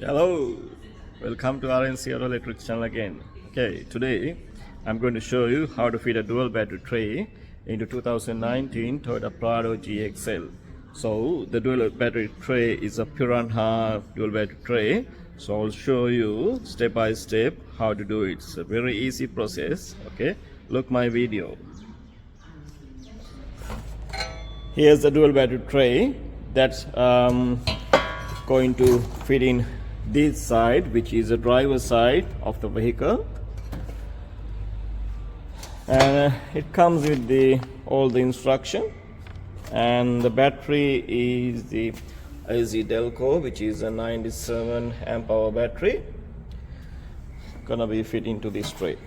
Hello, welcome to RNC Autoelectric channel again. Okay, today I'm going to show you how to fit a dual battery tray into 2019 Toyota Prado GXL. So the dual battery tray is a Piranha dual battery tray. So I'll show you step by step how to do it. It's a very easy process. Okay, look my video. Here's the dual battery tray that's going to fit in this side, which is the driver's side of the vehicle, and it comes with all the instruction. And the battery is the AcDelcor, which is a 97 amp hour battery, gonna be fit into this tray.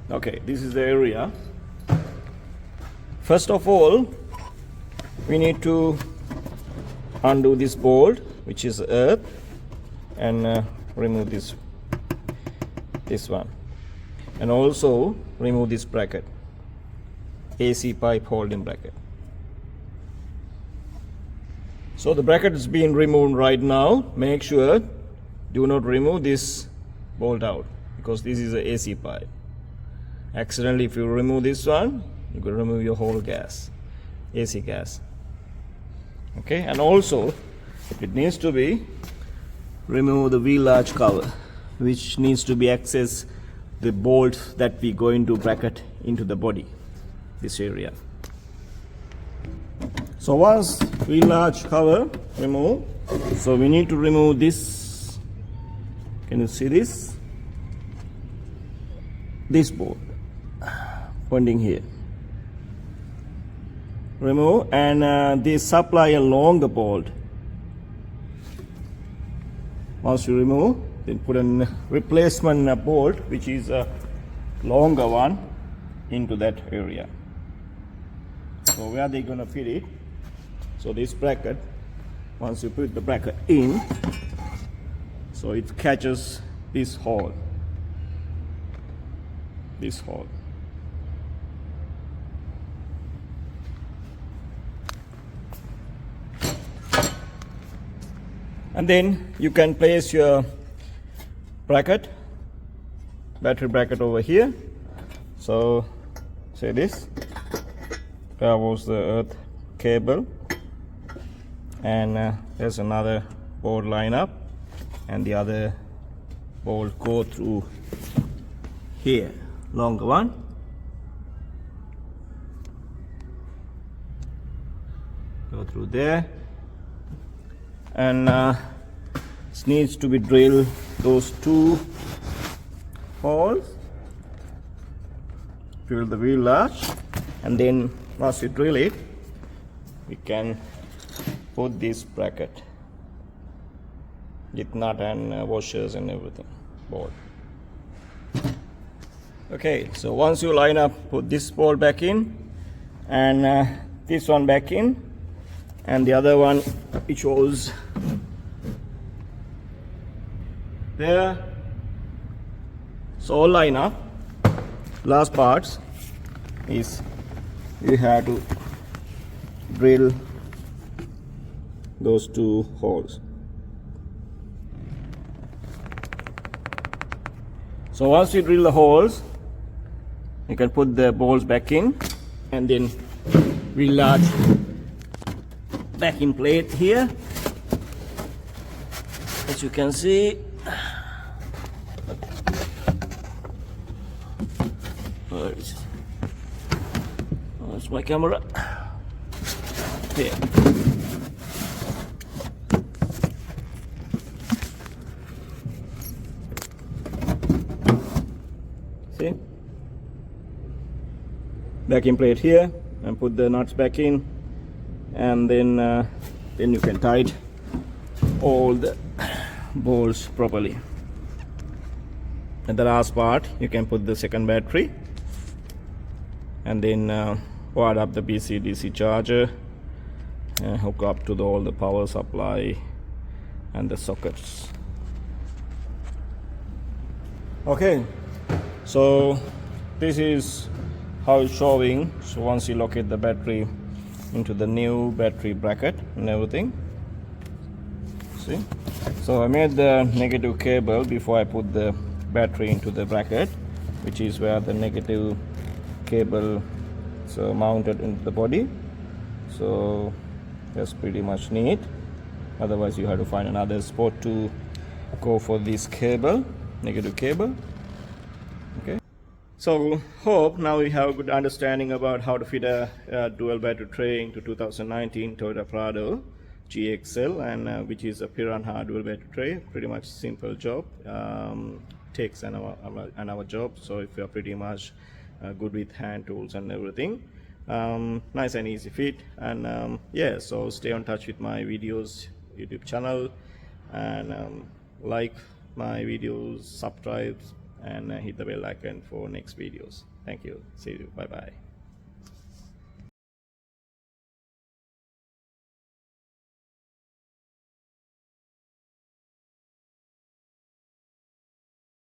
Okay, this is the area. First of all, we need to undo this bolt, which is earth, and remove this one, and also remove this bracket, AC pipe holding bracket. So the bracket is being removed right now. Make sure do not remove this bolt out, because this is a AC pipe. Accidentally, if you remove this one, you could remove your whole gas, AC gas. Okay, and also it needs to be remove the wheel arch cover, which needs to be access the bolt that we going to bracket into the body, this area. So once wheel arch cover remove, so we need to remove this. Can you see this bolt pointing here? Remove, and this supply along the bolt. Once you remove, then put a replacement bolt, which is a longer one, into that area. So where they gonna fit it? So this bracket, once you put the bracket in, so it catches this hole. This hole. And then you can place your bracket, battery bracket over here. So say this, there was the earth cable, and there's another board line up, and the other bolt go through here, longer one. Go through there. And it needs to be drilled, those two holes, drill the wheel arch, and then once you drill it, we can put this bracket with nut and washers and everything, bolt. Okay, so once you line up, put this bolt back in, and this one back in, and the other one which was there. So all line up. Last parts is you have to drill those two holes. So once you drill the holes, you can put the bolts back in, and then wheel arch backing plate here, as you can see. That's my camera here. See, backing plate here, and put the nuts back in, and then you can tighten all the bolts properly. And the last part, you can put the second battery, and then wire up the BCDC charger, and hook up to all the power supply and the sockets. Okay, so this is how it's showing. So once you locate the battery into the new battery bracket and everything, See, so I made the negative cable before I put the battery into the bracket, which is where the negative cable so mounted into the body. So that's pretty much neat. Otherwise you have to find another spot to go for this cable, negative cable. Okay, so hope now we have a good understanding about how to fit a dual battery tray into 2019 Toyota Prado GXL, and which is a Piranha dual battery tray. Pretty much simple job, takes an hour job. So if you're pretty much good with hand tools and everything, nice and easy fit. And yeah, so stay on touch with my videos YouTube channel, and like my videos, subscribe, and hit the bell icon for next videos. Thank you. See you. Bye bye.